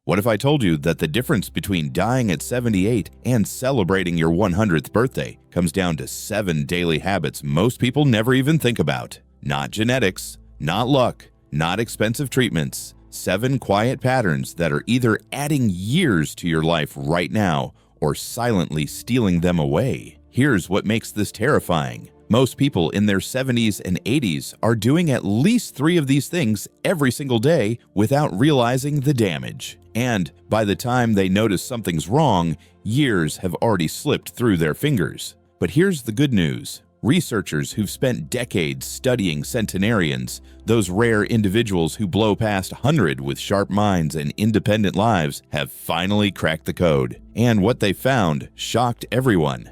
What if I told you that the difference between dying at 78 and celebrating your 100th birthday comes down to 7 daily habits most people never even think about? Not genetics, not luck, not expensive treatments. 7 quiet patterns that are either adding years to your life right now or silently stealing them away. Here's what makes this terrifying. Most people in their 70s and 80s are doing at least 3 of these things every single day without realizing the damage. And by the time they notice something's wrong, years have already slipped through their fingers. But here's the good news. Researchers who've spent decades studying centenarians, those rare individuals who blow past 100 with sharp minds and independent lives, have finally cracked the code. And what they found shocked everyone.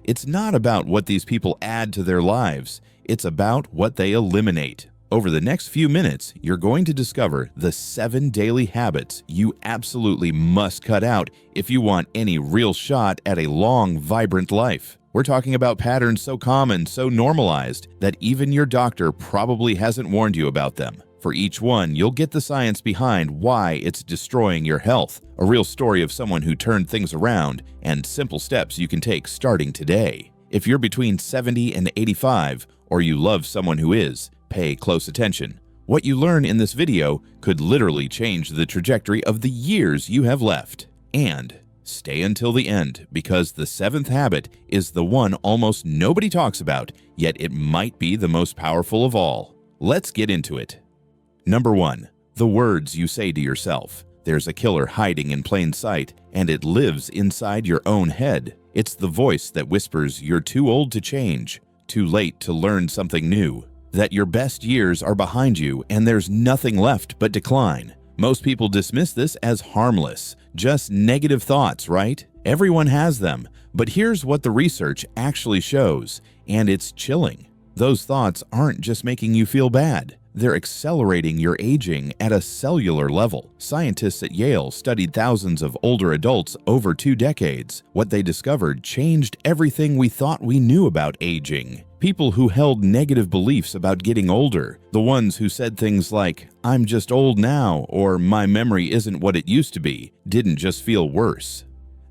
It's not about what these people add to their lives, it's about what they eliminate. Over the next few minutes, you're going to discover the 7 daily habits you absolutely must cut out if you want any real shot at a long, vibrant life. We're talking about patterns so common, so normalized, that even your doctor probably hasn't warned you about them. For each one, you'll get the science behind why it's destroying your health, a real story of someone who turned things around, and simple steps you can take starting today. If you're between 70 and 85, or you love someone who is, pay close attention. What you learn in this video could literally change the trajectory of the years you have left. And stay until the end, because the 7th habit is the one almost nobody talks about, yet it might be the most powerful of all. Let's get into it. Number 1. The words you say to yourself. There's a killer hiding in plain sight, and it lives inside your own head. It's the voice that whispers you're too old to change, too late to learn something new, that your best years are behind you and there's nothing left but decline. Most people dismiss this as harmless, just negative thoughts, right? Everyone has them, but here's what the research actually shows, and it's chilling. Those thoughts aren't just making you feel bad. They're accelerating your aging at a cellular level. Scientists at Yale studied thousands of older adults over 2 decades. What they discovered changed everything we thought we knew about aging. People who held negative beliefs about getting older, the ones who said things like, "I'm just old now," or "my memory isn't what it used to be," didn't just feel worse.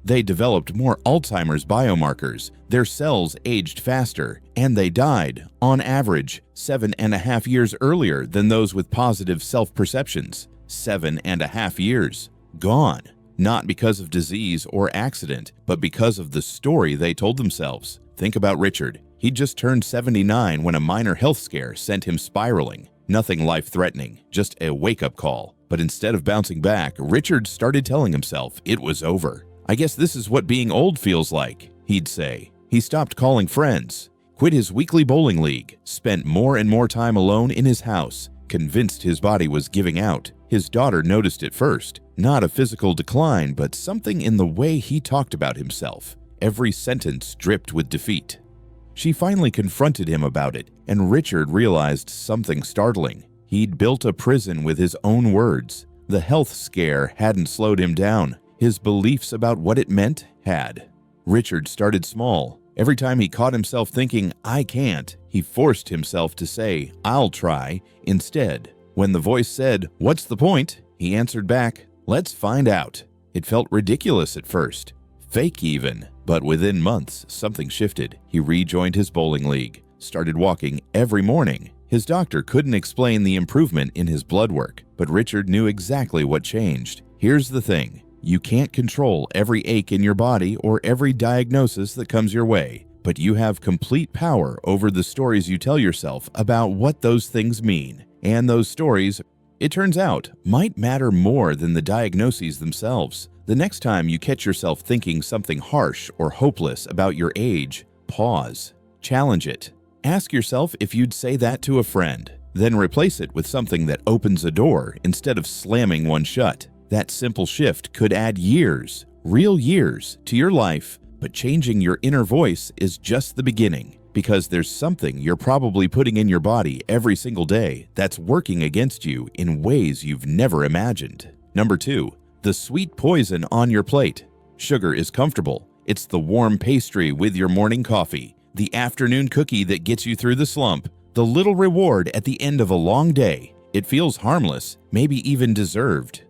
They developed more Alzheimer's biomarkers, their cells aged faster, and they died, on average, 7.5 years earlier than those with positive self-perceptions. 7.5 years. Gone. Not because of disease or accident, but because of the story they told themselves. Think about Richard. He just turned 79 when a minor health scare sent him spiraling. Nothing life-threatening, just a wake-up call. But instead of bouncing back, Richard started telling himself it was over. "I guess this is what being old feels like," he'd say. He stopped calling friends, quit his weekly bowling league, spent more and more time alone in his house, convinced his body was giving out. His daughter noticed it first. Not a physical decline, but something in the way he talked about himself. Every sentence dripped with defeat. She finally confronted him about it, and Richard realized something startling. He'd built a prison with his own words. The health scare hadn't slowed him down. His beliefs about what it meant had. Richard started small. Every time he caught himself thinking, "I can't," he forced himself to say, "I'll try," instead. When the voice said, "What's the point?" he answered back, "Let's find out." It felt ridiculous at first. Fake even. But within months, something shifted. He rejoined his bowling league, started walking every morning. His doctor couldn't explain the improvement in his blood work, but Richard knew exactly what changed. Here's the thing. You can't control every ache in your body or every diagnosis that comes your way, but you have complete power over the stories you tell yourself about what those things mean. And those stories, it turns out, might matter more than the diagnoses themselves. The next time you catch yourself thinking something harsh or hopeless about your age, pause. Challenge it. Ask yourself if you'd say that to a friend. Then replace it with something that opens a door instead of slamming one shut. That simple shift could add years, real years, to your life, but changing your inner voice is just the beginning, because there's something you're probably putting in your body every single day that's working against you in ways you've never imagined. Number 2, the sweet poison on your plate. Sugar is comfortable. It's the warm pastry with your morning coffee, the afternoon cookie that gets you through the slump, the little reward at the end of a long day. It feels harmless, maybe even deserved.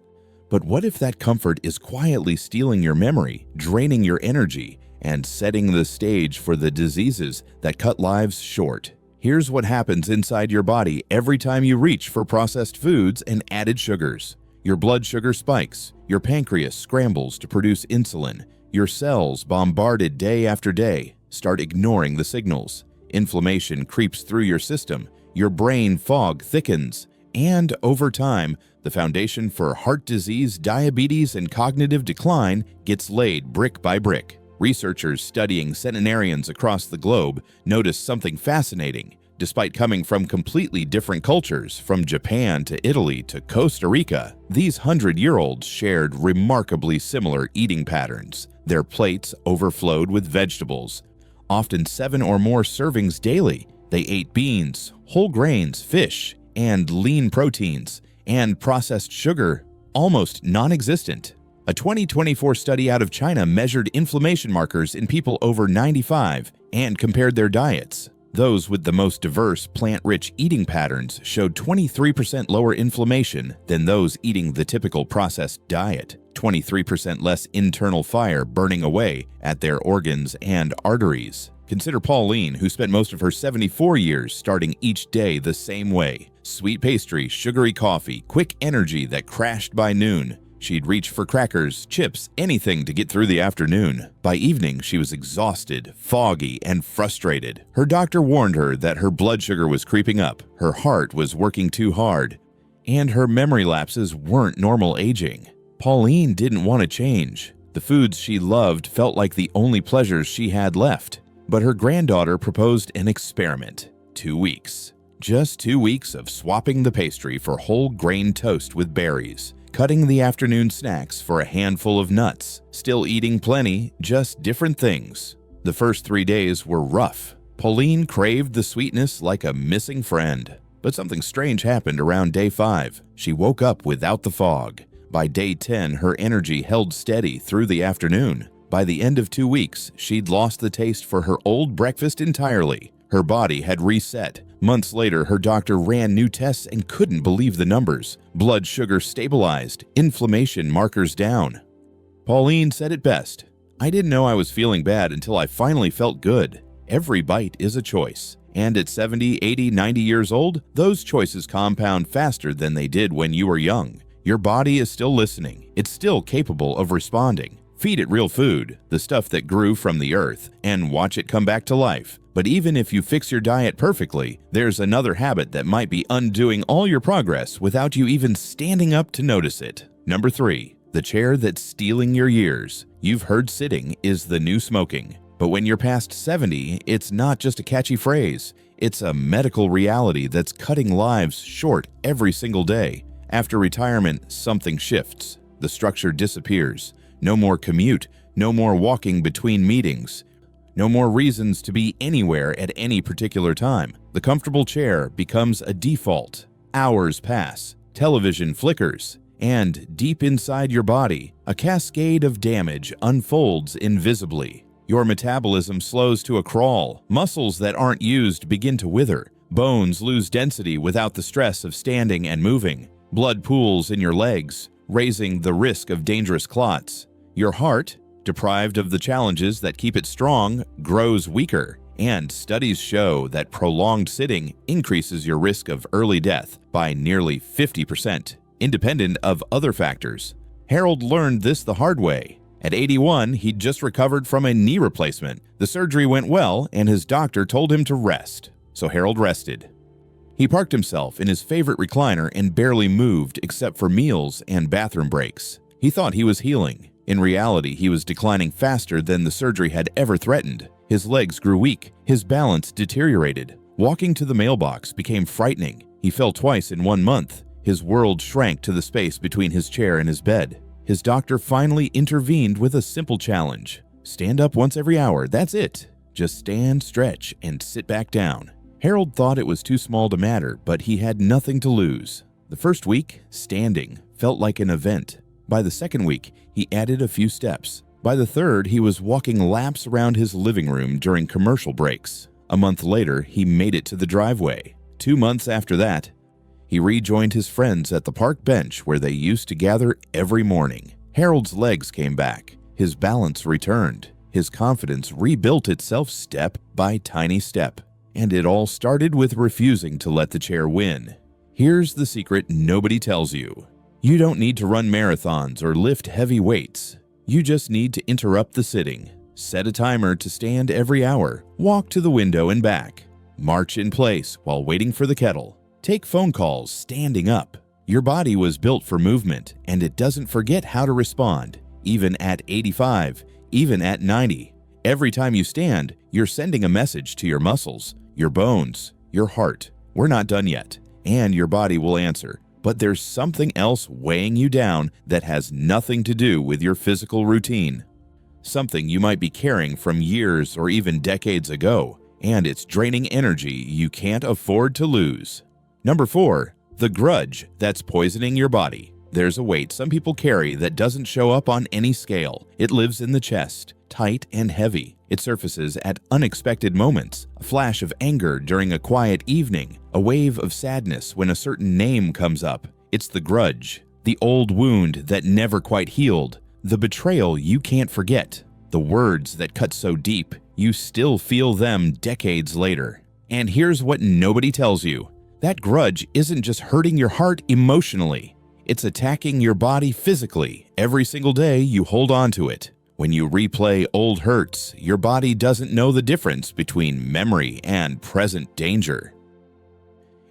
But what if that comfort is quietly stealing your memory, draining your energy, and setting the stage for the diseases that cut lives short? Here's what happens inside your body every time you reach for processed foods and added sugars. Your blood sugar spikes, your pancreas scrambles to produce insulin, your cells, bombarded day after day, start ignoring the signals. Inflammation creeps through your system, your brain fog thickens, and over time, the foundation for heart disease, diabetes, and cognitive decline gets laid brick by brick. Researchers studying centenarians across the globe noticed something fascinating. Despite coming from completely different cultures, from Japan to Italy to Costa Rica, these 100-year-olds shared remarkably similar eating patterns. Their plates overflowed with vegetables, often 7 or more servings daily. They ate beans, whole grains, fish, and lean proteins, and processed sugar almost non-existent. A 2024 study out of China measured inflammation markers in people over 95 and compared their diets. Those with the most diverse plant-rich eating patterns showed 23% lower inflammation than those eating the typical processed diet, 23% less internal fire burning away at their organs and arteries. Consider Pauline, who spent most of her 74 years starting each day the same way. Sweet pastry, sugary coffee, quick energy that crashed by noon. She'd reach for crackers, chips, anything to get through the afternoon. By evening, she was exhausted, foggy, and frustrated. Her doctor warned her that her blood sugar was creeping up, her heart was working too hard, and her memory lapses weren't normal aging. Pauline didn't want to change. The foods she loved felt like the only pleasures she had left. But her granddaughter proposed an experiment. 2 weeks. Just 2 weeks of swapping the pastry for whole grain toast with berries, cutting the afternoon snacks for a handful of nuts, still eating plenty, just different things. The first 3 days were rough. Pauline craved the sweetness like a missing friend. But something strange happened around day 5. She woke up without the fog. By day 10, her energy held steady through the afternoon. By the end of 2 weeks, she'd lost the taste for her old breakfast entirely. Her body had reset. Months later, her doctor ran new tests and couldn't believe the numbers. Blood sugar stabilized, inflammation markers down. Pauline said it best, "I didn't know I was feeling bad until I finally felt good." Every bite is a choice. And at 70, 80, 90 years old, those choices compound faster than they did when you were young. Your body is still listening. It's still capable of responding. Feed it real food, the stuff that grew from the earth, and watch it come back to life. But even if you fix your diet perfectly, there's another habit that might be undoing all your progress without you even standing up to notice it. Number 3, the chair that's stealing your years. You've heard sitting is the new smoking. But when you're past 70, it's not just a catchy phrase. It's a medical reality that's cutting lives short every single day. After retirement, something shifts. The structure disappears. No more commute, no more walking between meetings, no more reasons to be anywhere at any particular time. The comfortable chair becomes a default. Hours pass, television flickers, and deep inside your body, a cascade of damage unfolds invisibly. Your metabolism slows to a crawl, muscles that aren't used begin to wither, bones lose density without the stress of standing and moving, blood pools in your legs, raising the risk of dangerous clots. Your heart, deprived of the challenges that keep it strong, grows weaker, and studies show that prolonged sitting increases your risk of early death by nearly 50%, independent of other factors. Harold learned this the hard way. At 81, he'd just recovered from a knee replacement. The surgery went well, and his doctor told him to rest. So Harold rested. He parked himself in his favorite recliner and barely moved except for meals and bathroom breaks. He thought he was healing. In reality, he was declining faster than the surgery had ever threatened. His legs grew weak, his balance deteriorated. Walking to the mailbox became frightening. He fell twice in 1 month. His world shrank to the space between his chair and his bed. His doctor finally intervened with a simple challenge. Stand up once every hour, that's it. Just stand, stretch, and sit back down. Harold thought it was too small to matter, but he had nothing to lose. The first week, standing, felt like an event. By the second week, he added a few steps. By the third, he was walking laps around his living room during commercial breaks. A month later, he made it to the driveway. 2 months after that, He rejoined his friends at the park bench where they used to gather every morning. Harold's legs came back. His balance returned. His confidence rebuilt itself step by tiny step. And it all started with refusing to let the chair win. Here's the secret nobody tells you. You don't need to run marathons or lift heavy weights. You just need to interrupt the sitting. Set a timer to stand every hour. Walk to the window and back. March in place while waiting for the kettle. Take phone calls standing up. Your body was built for movement, and it doesn't forget how to respond, even at 85, even at 90. Every time you stand, you're sending a message to your muscles, your bones, your heart. We're not done yet, and your body will answer. But there's something else weighing you down that has nothing to do with your physical routine. Something you might be carrying from years or even decades ago, and it's draining energy you can't afford to lose. Number 4, the grudge that's poisoning your body. There's a weight some people carry that doesn't show up on any scale. It lives in the chest, tight and heavy. It surfaces at unexpected moments, a flash of anger during a quiet evening, a wave of sadness when a certain name comes up. It's the grudge, the old wound that never quite healed, the betrayal you can't forget, the words that cut so deep you still feel them decades later. And here's what nobody tells you. That grudge isn't just hurting your heart emotionally. It's attacking your body physically. Every single day you hold on to it. When you replay old hurts, your body doesn't know the difference between memory and present danger.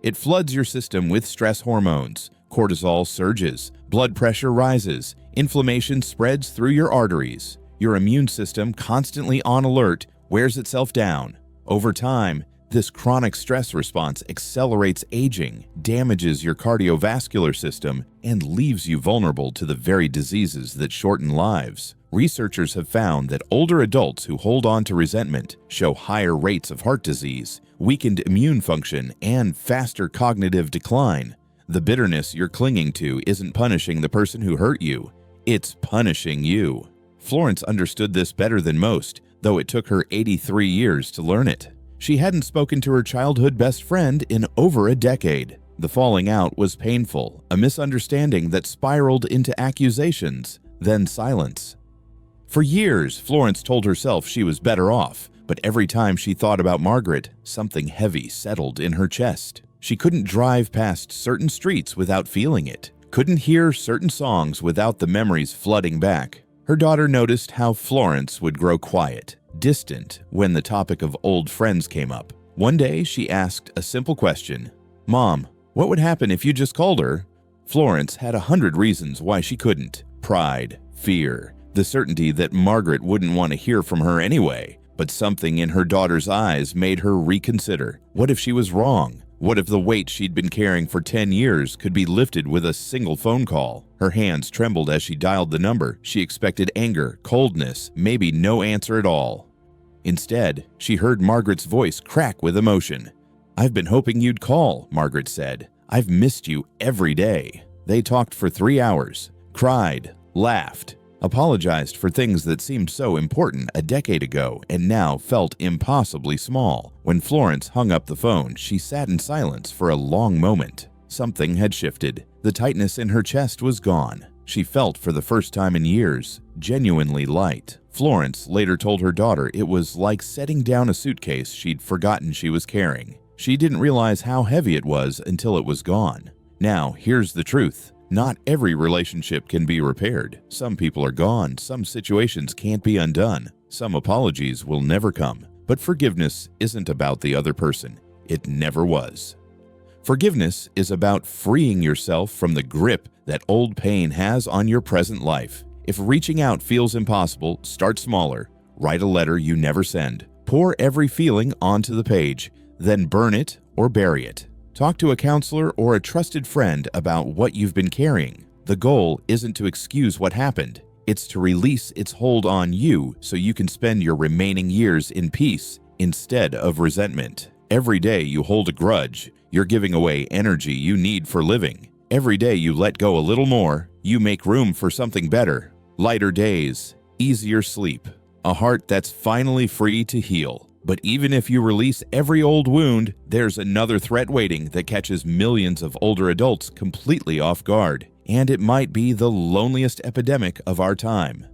It floods your system with stress hormones. Cortisol surges, blood pressure rises, inflammation spreads through your arteries. Your immune system, constantly on alert, wears itself down. Over time, this chronic stress response accelerates aging, damages your cardiovascular system, and leaves you vulnerable to the very diseases that shorten lives. Researchers have found that older adults who hold on to resentment show higher rates of heart disease, weakened immune function, and faster cognitive decline. The bitterness you're clinging to isn't punishing the person who hurt you, it's punishing you. Florence understood this better than most, though it took her 83 years to learn it. She hadn't spoken to her childhood best friend in over a decade. The falling out was painful, a misunderstanding that spiraled into accusations, then silence. For years, Florence told herself she was better off, but every time she thought about Margaret, something heavy settled in her chest. She couldn't drive past certain streets without feeling it, couldn't hear certain songs without the memories flooding back. Her daughter noticed how Florence would grow quiet, distant when the topic of old friends came up. One day, she asked a simple question. "Mom, what would happen if you just called her?" Florence had 100 reasons why she couldn't. Pride, fear, the certainty that Margaret wouldn't want to hear from her anyway. But something in her daughter's eyes made her reconsider. What if she was wrong? What if the weight she'd been carrying for 10 years could be lifted with a single phone call? Her hands trembled as she dialed the number. She expected anger, coldness, maybe no answer at all. Instead, she heard Margaret's voice crack with emotion. "I've been hoping you'd call," Margaret said. "I've missed you every day." They talked for 3 hours, cried, laughed, apologized for things that seemed so important a decade ago and now felt impossibly small. When Florence hung up the phone, she sat in silence for a long moment. Something had shifted. The tightness in her chest was gone. She felt for the first time in years, genuinely light. Florence later told her daughter it was like setting down a suitcase she'd forgotten she was carrying. She didn't realize how heavy it was until it was gone. Now, here's the truth. Not every relationship can be repaired. Some people are gone, some situations can't be undone, some apologies will never come. But forgiveness isn't about the other person. It never was. Forgiveness is about freeing yourself from the grip that old pain has on your present life. If reaching out feels impossible, start smaller. Write a letter you never send. Pour every feeling onto the page, then burn it or bury it. Talk to a counselor or a trusted friend about what you've been carrying. The goal isn't to excuse what happened. It's to release its hold on you so you can spend your remaining years in peace instead of resentment. Every day you hold a grudge, you're giving away energy you need for living. Every day you let go a little more, you make room for something better. Lighter days, easier sleep, a heart that's finally free to heal. But even if you release every old wound, there's another threat waiting that catches millions of older adults completely off guard. And it might be the loneliest epidemic of our time.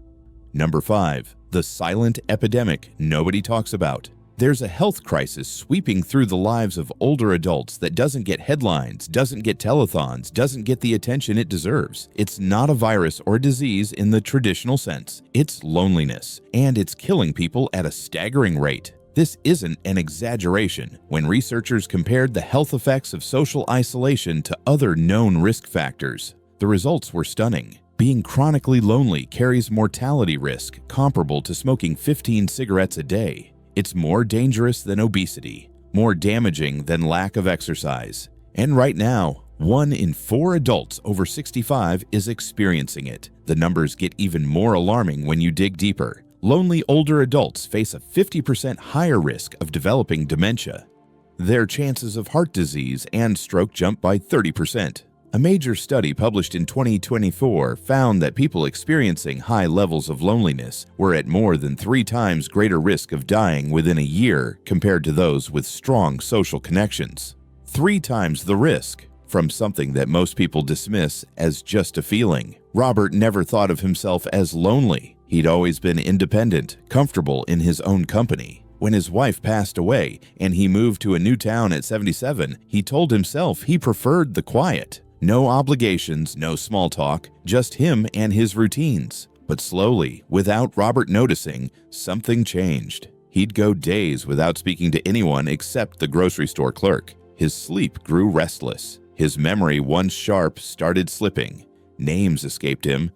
Number 5. The silent epidemic nobody talks about. There's a health crisis sweeping through the lives of older adults that doesn't get headlines, doesn't get telethons, doesn't get the attention it deserves. It's not a virus or disease in the traditional sense. It's loneliness, and it's killing people at a staggering rate. This isn't an exaggeration when researchers compared the health effects of social isolation to other known risk factors. The results were stunning. Being chronically lonely carries mortality risk comparable to smoking 15 cigarettes a day. It's more dangerous than obesity, more damaging than lack of exercise. And right now, 1 in 4 adults over 65 is experiencing it. The numbers get even more alarming when you dig deeper. Lonely older adults face a 50% higher risk of developing dementia. Their chances of heart disease and stroke jump by 30%. A major study published in 2024 found that people experiencing high levels of loneliness were at more than 3 times greater risk of dying within a year compared to those with strong social connections. 3 times the risk from something that most people dismiss as just a feeling. Robert never thought of himself as lonely. He'd always been independent, comfortable in his own company. When his wife passed away and he moved to a new town at 77, he told himself he preferred the quiet. No obligations, no small talk, just him and his routines. But slowly, without Robert noticing, something changed. He'd go days without speaking to anyone except the grocery store clerk. His sleep grew restless. His memory, once sharp, started slipping. Names escaped him.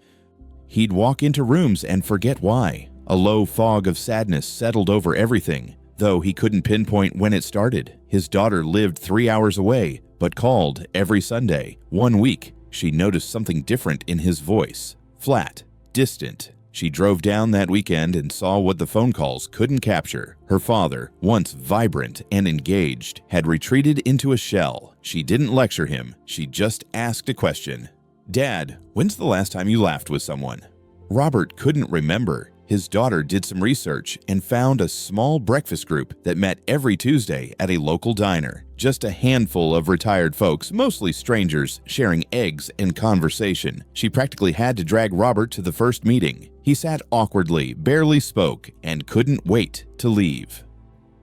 He'd walk into rooms and forget why. A low fog of sadness settled over everything, though he couldn't pinpoint when it started. His daughter lived 3 hours away, but called every Sunday. 1 week, she noticed something different in his voice. Flat, distant. She drove down that weekend and saw what the phone calls couldn't capture. Her father, once vibrant and engaged, had retreated into a shell. She didn't lecture him. She just asked a question. "Dad, when's the last time you laughed with someone?" Robert couldn't remember. His daughter did some research and found a small breakfast group that met every Tuesday at a local diner. Just a handful of retired folks, mostly strangers, sharing eggs and conversation. She practically had to drag Robert to the first meeting. He sat awkwardly, barely spoke, and couldn't wait to leave.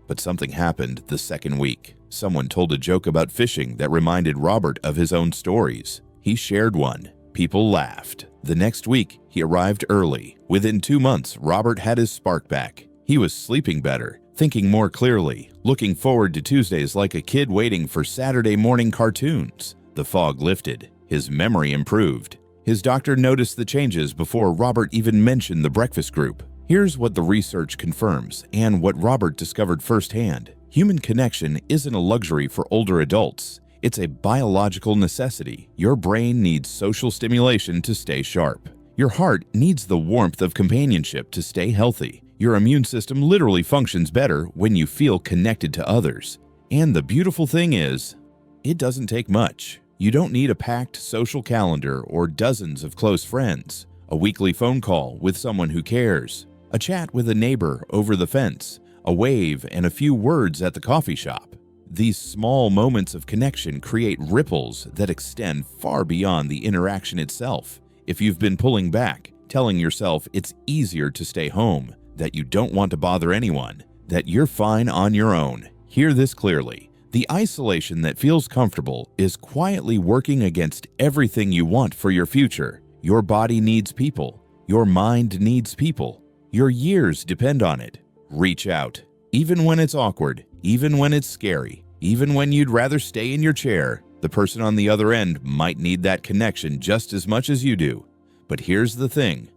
But something happened the second week. Someone told a joke about fishing that reminded Robert of his own stories. He shared one. People laughed. The next week, he arrived early. Within 2 months, Robert had his spark back. He was sleeping better, thinking more clearly, looking forward to Tuesdays like a kid waiting for Saturday morning cartoons. The fog lifted. His memory improved. His doctor noticed the changes before Robert even mentioned the breakfast group. Here's what the research confirms and what Robert discovered firsthand. Human connection isn't a luxury for older adults. It's a biological necessity. Your brain needs social stimulation to stay sharp. Your heart needs the warmth of companionship to stay healthy. Your immune system literally functions better when you feel connected to others. And the beautiful thing is, it doesn't take much. You don't need a packed social calendar or dozens of close friends. A weekly phone call with someone who cares. A chat with a neighbor over the fence. A wave and a few words at the coffee shop. These small moments of connection create ripples that extend far beyond the interaction itself. If you've been pulling back, telling yourself it's easier to stay home, that you don't want to bother anyone, that you're fine on your own, hear this clearly. The isolation that feels comfortable is quietly working against everything you want for your future. Your body needs people. Your mind needs people. Your years depend on it. Reach out. Even when it's awkward, even when it's scary, even when you'd rather stay in your chair, the person on the other end might need that connection just as much as you do. But here's the thing.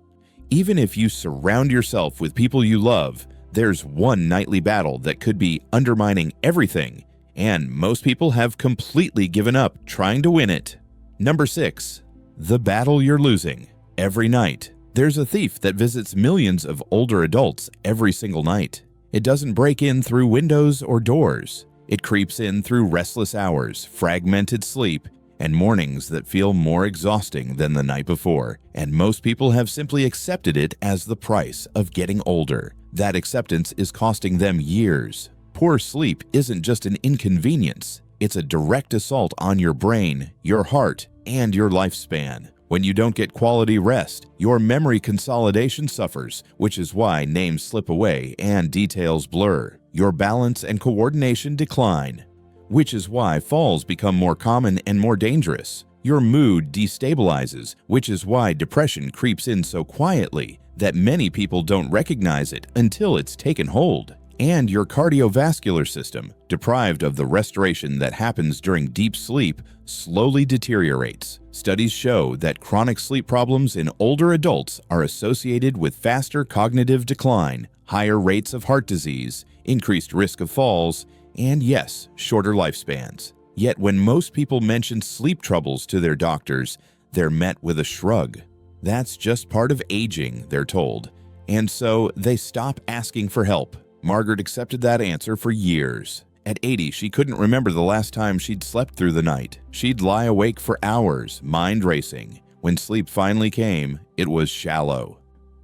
Even if you surround yourself with people you love, there's one nightly battle that could be undermining everything, and most people have completely given up trying to win it. Number 6. The battle you're losing. Every night, there's a thief that visits millions of older adults every single night. It doesn't break in through windows or doors. It creeps in through restless hours, fragmented sleep, and mornings that feel more exhausting than the night before, and most people have simply accepted it as the price of getting older. That acceptance is costing them years. Poor sleep isn't just an inconvenience, it's a direct assault on your brain, your heart, and your lifespan. When you don't get quality rest, your memory consolidation suffers, which is why names slip away and details blur. Your balance and coordination decline, which is why falls become more common and more dangerous. Your mood destabilizes, which is why depression creeps in so quietly that many people don't recognize it until it's taken hold. And your cardiovascular system, deprived of the restoration that happens during deep sleep, slowly deteriorates. Studies show that chronic sleep problems in older adults are associated with faster cognitive decline, higher rates of heart disease, increased risk of falls, and yes, shorter lifespans. Yet when most people mention sleep troubles to their doctors, they're met with a shrug. That's just part of aging, they're told. And so they stop asking for help. Margaret accepted that answer for years. At 80, she couldn't remember the last time she'd slept through the night. She'd lie awake for hours, mind racing. When sleep finally came, it was shallow,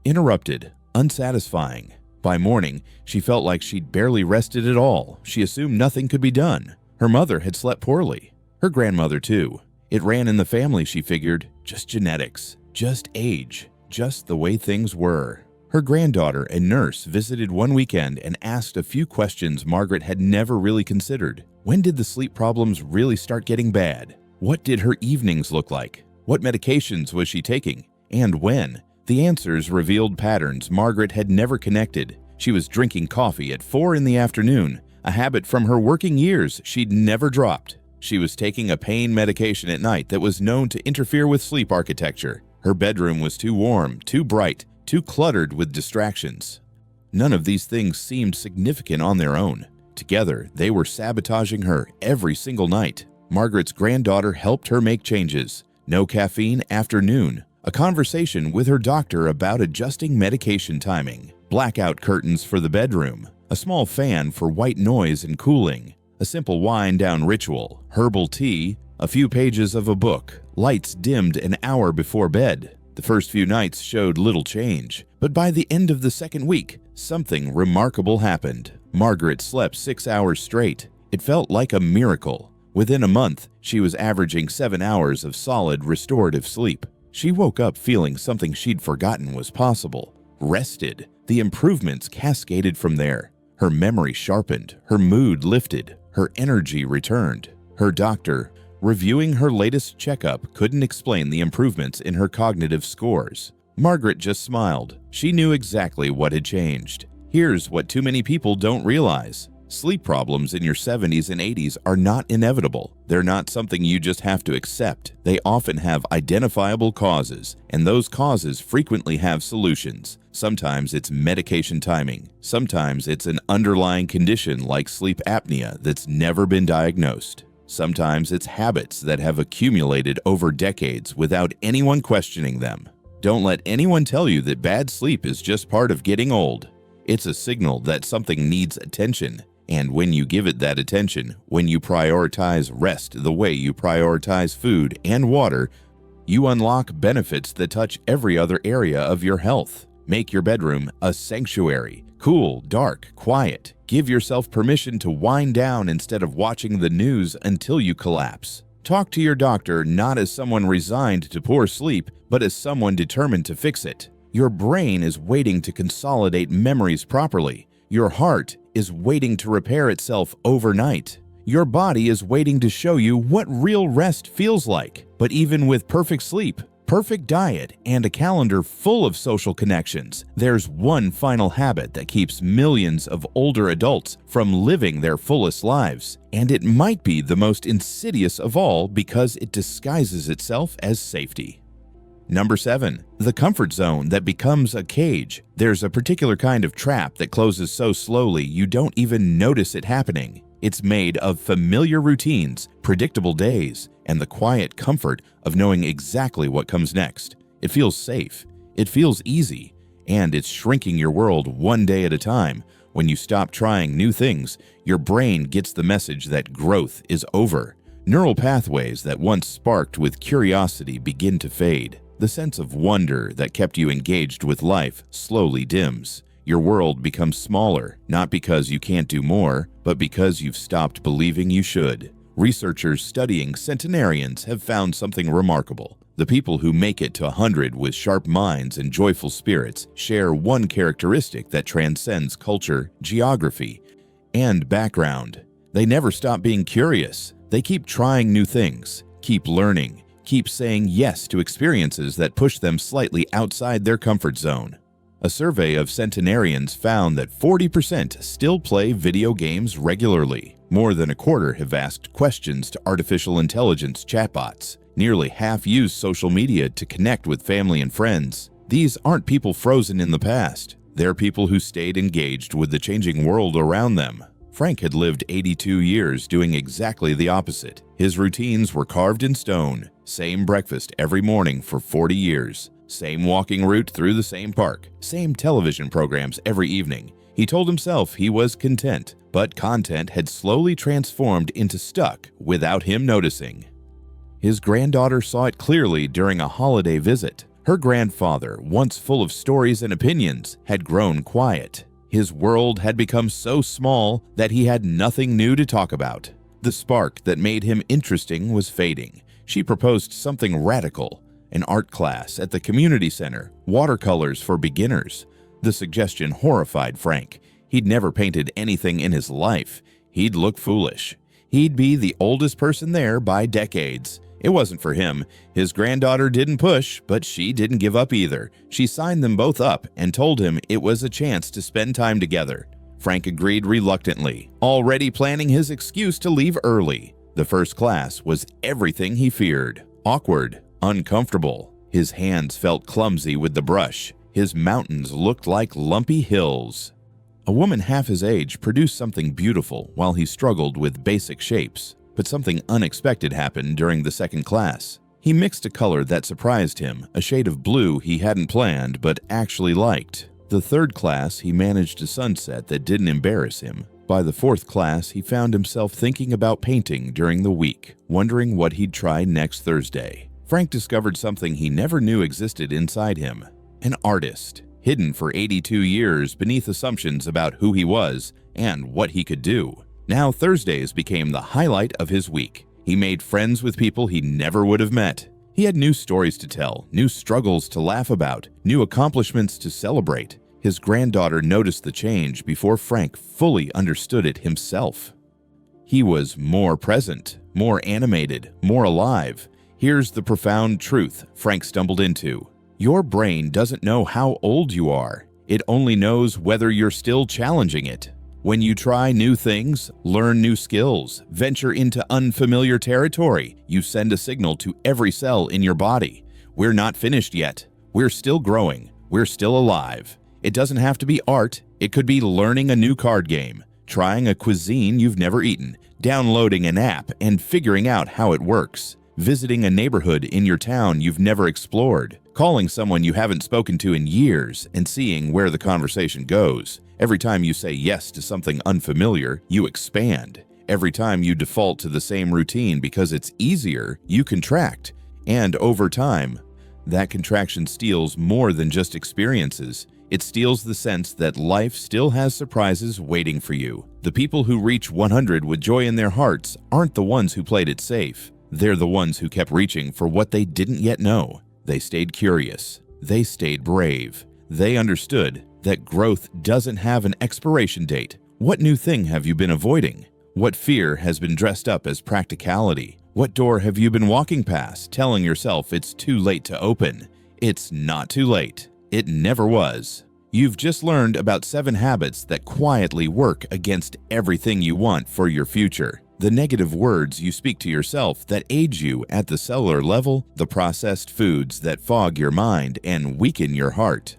interrupted, unsatisfying. By morning, she felt like she'd barely rested at all. She assumed nothing could be done. Her mother had slept poorly. Her grandmother, too. It ran in the family, she figured. Just genetics. Just age. Just the way things were. Her granddaughter, a nurse, visited one weekend and asked a few questions Margaret had never really considered. When did the sleep problems really start getting bad? What did her evenings look like? What medications was she taking? And when? The answers revealed patterns Margaret had never connected. She was drinking coffee at 4 in the afternoon, a habit from her working years she'd never dropped. She was taking a pain medication at night that was known to interfere with sleep architecture. Her bedroom was too warm, too bright, too cluttered with distractions. None of these things seemed significant on their own. Together, they were sabotaging her every single night. Margaret's granddaughter helped her make changes. No caffeine after noon. A conversation with her doctor about adjusting medication timing. Blackout curtains for the bedroom. A small fan for white noise and cooling. A simple wind-down ritual. Herbal tea. A few pages of a book. Lights dimmed an hour before bed. The first few nights showed little change, but by the end of the second week, something remarkable happened. Margaret slept 6 hours straight. It felt like a miracle. Within a month, she was averaging 7 hours of solid restorative sleep. She woke up feeling something she'd forgotten was possible. Rested. The improvements cascaded from there. Her memory sharpened, her mood lifted, her energy returned. Her doctor, reviewing her latest checkup, couldn't explain the improvements in her cognitive scores. Margaret just smiled. She knew exactly what had changed. Here's what too many people don't realize. Sleep problems in your 70s and 80s are not inevitable. They're not something you just have to accept. They often have identifiable causes, and those causes frequently have solutions. Sometimes it's medication timing. Sometimes it's an underlying condition like sleep apnea that's never been diagnosed. Sometimes it's habits that have accumulated over decades without anyone questioning them. Don't let anyone tell you that bad sleep is just part of getting old. It's a signal that something needs attention. And when you give it that attention, when you prioritize rest the way you prioritize food and water, you unlock benefits that touch every other area of your health. Make your bedroom a sanctuary. Cool, dark, quiet. Give yourself permission to wind down instead of watching the news until you collapse. Talk to your doctor not as someone resigned to poor sleep, but as someone determined to fix it. Your brain is waiting to consolidate memories properly. Your heart is waiting to repair itself overnight. Your body is waiting to show you what real rest feels like. But even with perfect sleep, perfect diet, and a calendar full of social connections, there's one final habit that keeps millions of older adults from living their fullest lives. And it might be the most insidious of all because it disguises itself as safety. Number 7. The comfort zone that becomes a cage. There's a particular kind of trap that closes so slowly you don't even notice it happening. It's made of familiar routines, predictable days, and the quiet comfort of knowing exactly what comes next. It feels safe, it feels easy, and it's shrinking your world one day at a time. When you stop trying new things, your brain gets the message that growth is over. Neural pathways that once sparked with curiosity begin to fade. The sense of wonder that kept you engaged with life slowly dims. Your world becomes smaller, not because you can't do more, but because you've stopped believing you should. Researchers studying centenarians have found something remarkable. The people who make it to 100 with sharp minds and joyful spirits share one characteristic that transcends culture, geography, and background. They never stop being curious. They keep trying new things, keep learning, keep saying yes to experiences that push them slightly outside their comfort zone. A survey of centenarians found that 40% still play video games regularly. More than a quarter have asked questions to artificial intelligence chatbots. Nearly half use social media to connect with family and friends. These aren't people frozen in the past. They're people who stayed engaged with the changing world around them. Frank had lived 82 years doing exactly the opposite. His routines were carved in stone. Same breakfast every morning for 40 years. Same walking route through the same park. Same television programs every evening. He told himself he was content, but content had slowly transformed into stuck without him noticing. His granddaughter saw it clearly during a holiday visit. Her grandfather, once full of stories and opinions, had grown quiet. His world had become so small that he had nothing new to talk about. The spark that made him interesting was fading. She proposed something radical, an art class at the community center, watercolors for beginners. The suggestion horrified Frank. He'd never painted anything in his life. He'd look foolish. He'd be the oldest person there by decades. It wasn't for him. His granddaughter didn't push, but she didn't give up either. She signed them both up and told him it was a chance to spend time together. Frank agreed reluctantly, already planning his excuse to leave early. The first class was everything he feared. Awkward, uncomfortable. His hands felt clumsy with the brush. His mountains looked like lumpy hills. A woman half his age produced something beautiful while he struggled with basic shapes. But something unexpected happened during the second class. He mixed a color that surprised him, a shade of blue he hadn't planned but actually liked. The third class, he managed a sunset that didn't embarrass him. By the fourth class, he found himself thinking about painting during the week, wondering what he'd try next Thursday. Frank discovered something he never knew existed inside him. An artist, hidden for 82 years beneath assumptions about who he was and what he could do. Now Thursdays became the highlight of his week. He made friends with people he never would have met. He had new stories to tell, new struggles to laugh about, new accomplishments to celebrate. His granddaughter noticed the change before Frank fully understood it himself. He was more present, more animated, more alive. Here's the profound truth Frank stumbled into. Your brain doesn't know how old you are. It only knows whether you're still challenging it. When you try new things, learn new skills, venture into unfamiliar territory, you send a signal to every cell in your body. We're not finished yet. We're still growing. We're still alive. It doesn't have to be art. It could be learning a new card game, trying a cuisine you've never eaten, downloading an app and figuring out how it works, visiting a neighborhood in your town you've never explored, calling someone you haven't spoken to in years and seeing where the conversation goes. Every time you say yes to something unfamiliar, you expand. Every time you default to the same routine because it's easier, you contract. And over time, that contraction steals more than just experiences. It steals the sense that life still has surprises waiting for you. The people who reach 100 with joy in their hearts aren't the ones who played it safe. They're the ones who kept reaching for what they didn't yet know. They stayed curious. They stayed brave. They understood that growth doesn't have an expiration date. What new thing have you been avoiding? What fear has been dressed up as practicality? What door have you been walking past, telling yourself it's too late to open? It's not too late. It never was. You've just learned about 7 habits that quietly work against everything you want for your future. The negative words you speak to yourself that age you at the cellular level, the processed foods that fog your mind and weaken your heart.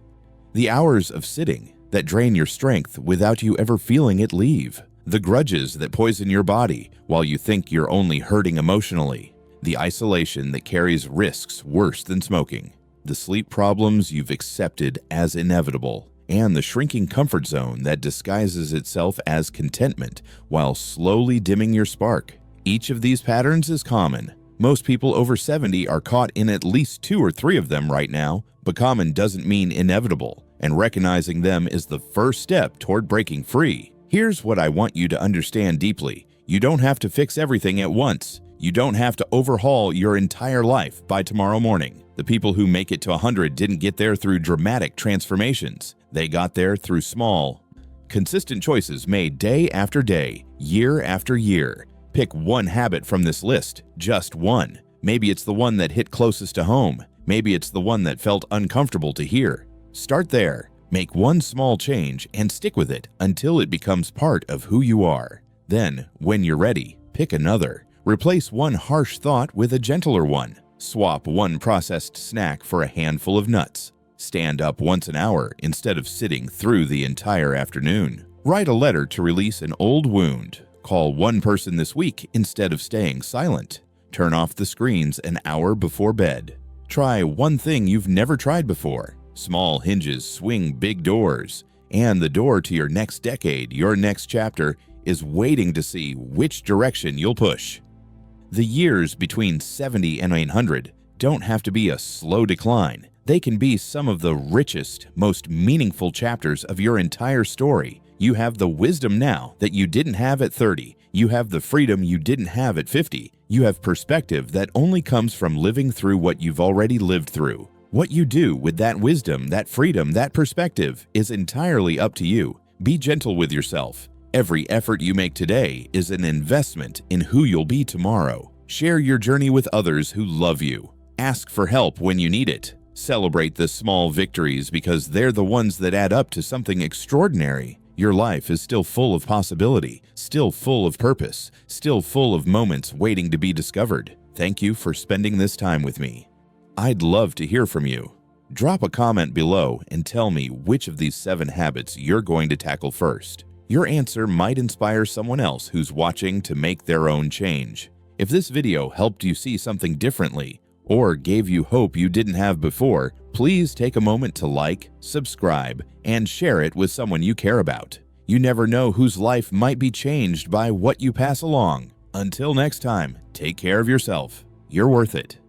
The hours of sitting that drain your strength without you ever feeling it leave. The grudges that poison your body while you think you're only hurting emotionally. The isolation that carries risks worse than smoking. The sleep problems you've accepted as inevitable. And the shrinking comfort zone that disguises itself as contentment while slowly dimming your spark. Each of these patterns is common. Most people over 70 are caught in at least 2 or 3 of them right now, but common doesn't mean inevitable, and recognizing them is the first step toward breaking free. Here's what I want you to understand deeply. You don't have to fix everything at once. You don't have to overhaul your entire life by tomorrow morning. The people who make it to 100 didn't get there through dramatic transformations. They got there through small, consistent choices made day after day, year after year. Pick one habit from this list, just one. Maybe it's the one that hit closest to home. Maybe it's the one that felt uncomfortable to hear. Start there. Make one small change and stick with it until it becomes part of who you are. Then, when you're ready, pick another. Replace one harsh thought with a gentler one. Swap one processed snack for a handful of nuts. Stand up once an hour instead of sitting through the entire afternoon. Write a letter to release an old wound. Call one person this week instead of staying silent. Turn off the screens an hour before bed. Try one thing you've never tried before. Small hinges swing big doors, and the door to your next decade, your next chapter, is waiting to see which direction you'll push. The years between 70 and 100 don't have to be a slow decline. They can be some of the richest, most meaningful chapters of your entire story. You have the wisdom now that you didn't have at 30. You have the freedom you didn't have at 50. You have perspective that only comes from living through what you've already lived through. What you do with that wisdom, that freedom, that perspective is entirely up to you. Be gentle with yourself. Every effort you make today is an investment in who you'll be tomorrow. Share your journey with others who love you. Ask for help when you need it. Celebrate the small victories because they're the ones that add up to something extraordinary. Your life is still full of possibility, still full of purpose, still full of moments waiting to be discovered. Thank you for spending this time with me. I'd love to hear from you. Drop a comment below and tell me which of these 7 habits you're going to tackle first. Your answer might inspire someone else who's watching to make their own change. If this video helped you see something differently or gave you hope you didn't have before, please take a moment to like, subscribe, and share it with someone you care about. You never know whose life might be changed by what you pass along. Until next time, take care of yourself. You're worth it.